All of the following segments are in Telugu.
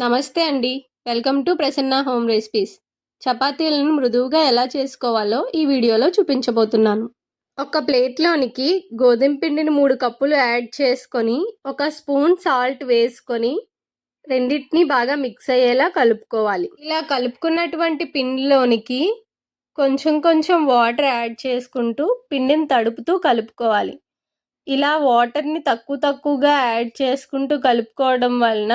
నమస్తే అండి. Welcome to Prasanna home recipes. చపాతీలను మృదువుగా ఎలా చేసుకోవాలో ఈ వీడియోలో చూపించబోతున్నాను. ఒక ప్లేట్లోనికి గోధుమ పిండిని 3 కప్పులు యాడ్ చేసుకొని, ఒక స్పూన్ సాల్ట్ వేసుకొని రెండింటిని బాగా మిక్స్ అయ్యేలా కలుపుకోవాలి. ఇలా కలుపుకున్నటువంటి పిండిలోనికి కొంచెం కొంచెం వాటర్ యాడ్ చేసుకుంటూ పిండిని తడుపుతూ కలుపుకోవాలి. ఇలా వాటర్ని తక్కువగా యాడ్ చేసుకుంటూ కలుపుకోవడం వలన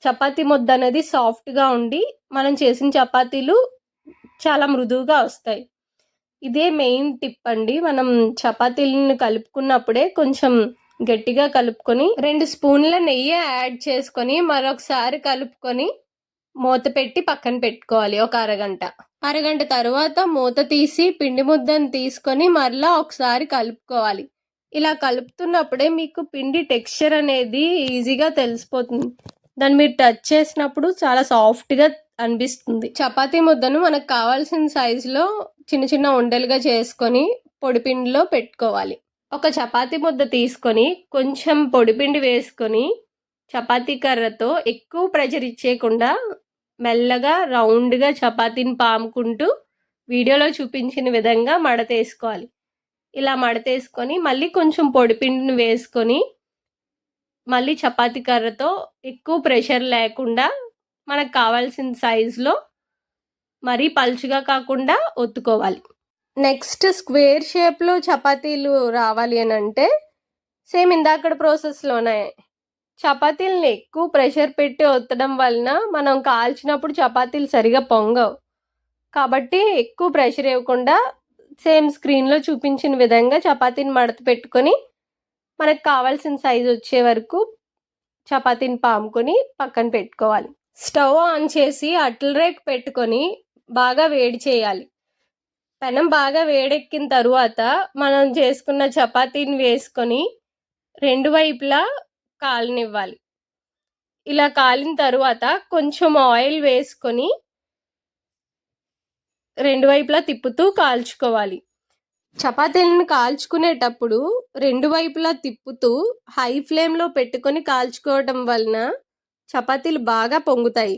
చపాతీ ముద్ద అనేది సాఫ్ట్గా ఉండి మనం చేసిన చపాతీలు చాలా మృదువుగా వస్తాయి. ఇదే మెయిన్ టిప్ అండి. మనం చపాతీలను కలుపుకున్నప్పుడే కొంచెం గట్టిగా కలుపుకొని 2 స్పూన్ల నెయ్యి యాడ్ చేసుకొని మరొకసారి కలుపుకొని మూత పెట్టి పక్కన పెట్టుకోవాలి ఒక అరగంట తర్వాత మూత తీసి పిండి ముద్దను తీసుకొని మరలా ఒకసారి కలుపుకోవాలి. ఇలా కలుపుతున్నప్పుడే మీకు పిండి టెక్స్చర్ అనేది ఈజీగా తెలిసిపోతుంది. దాన్ని మీరు టచ్ చేసినప్పుడు చాలా సాఫ్ట్గా అనిపిస్తుంది. చపాతీ ముద్దను మనకు కావాల్సిన సైజులో చిన్న చిన్న ఉండలుగా చేసుకొని పొడిపిండిలో పెట్టుకోవాలి. ఒక చపాతీ ముద్ద తీసుకొని కొంచెం పొడిపిండి వేసుకొని చపాతీ కర్రతో ఎక్కువ ప్రెషర్ ఇచ్చేయకుండా మెల్లగా రౌండ్గా చపాతీని పాముకుంటూ వీడియోలో చూపించిన విధంగా మడతేసుకోవాలి. ఇలా మడతేసుకొని మళ్ళీ కొంచెం పొడిపిండిని వేసుకొని మళ్ళీ చపాతీ కర్రతో ఎక్కువ ప్రెషర్ లేకుండా మనకు కావాల్సిన సైజులో మరీ పలుచగా కాకుండా ఒత్తుకోవాలి. నెక్స్ట్ స్క్వేర్ షేప్లో చపాతీలు రావాలి అని అంటే సేమ్ ఇందాకడ ప్రాసెస్లోనే చపాతీలని ఎక్కువ ప్రెషర్ పెట్టి ఒత్తడం వలన మనం కాల్చినప్పుడు చపాతీలు సరిగా పొంగవు. కాబట్టి ఎక్కువ ప్రెషర్ ఇవ్వకుండా సేమ్ స్క్రీన్లో చూపించిన విధంగా చపాతీని మడత పెట్టుకొని మనకు కావాల్సిన సైజు వచ్చే వరకు చపాతీని పాముకొని పక్కన పెట్టుకోవాలి. స్టవ్ ఆన్ చేసి అట్ల రేకు పెట్టుకొని బాగా వేడి చేయాలి. పెనం బాగా వేడెక్కిన తరువాత మనం చేసుకున్న చపాతీని వేసుకొని 2 వైపులా కాలనివ్వాలి. ఇలా కాలిన తరువాత కొంచెం ఆయిల్ వేసుకొని 2 వైపులా తిప్పుతూ కాల్చుకోవాలి. చపాతీలను కాల్చుకునేటప్పుడు 2 వైపులా తిప్పుతూ హై ఫ్లేమ్లో పెట్టుకొని కాల్చుకోవడం వలన చపాతీలు బాగా పొంగుతాయి.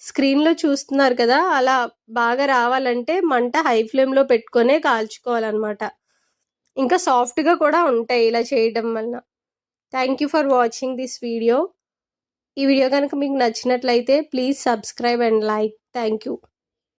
స్క్రీన్లో చూస్తున్నారు కదా, అలా బాగా రావాలంటే మంట హై ఫ్లేమ్లో పెట్టుకొనే కాల్చుకోవాలన్నమాట. ఇంకా సాఫ్ట్గా కూడా ఉంటాయి ఇలా చేయడం వలన. Thank you for watching this video. ఈ వీడియో కనుక మీకు నచ్చినట్లయితే please subscribe and like. Thank you.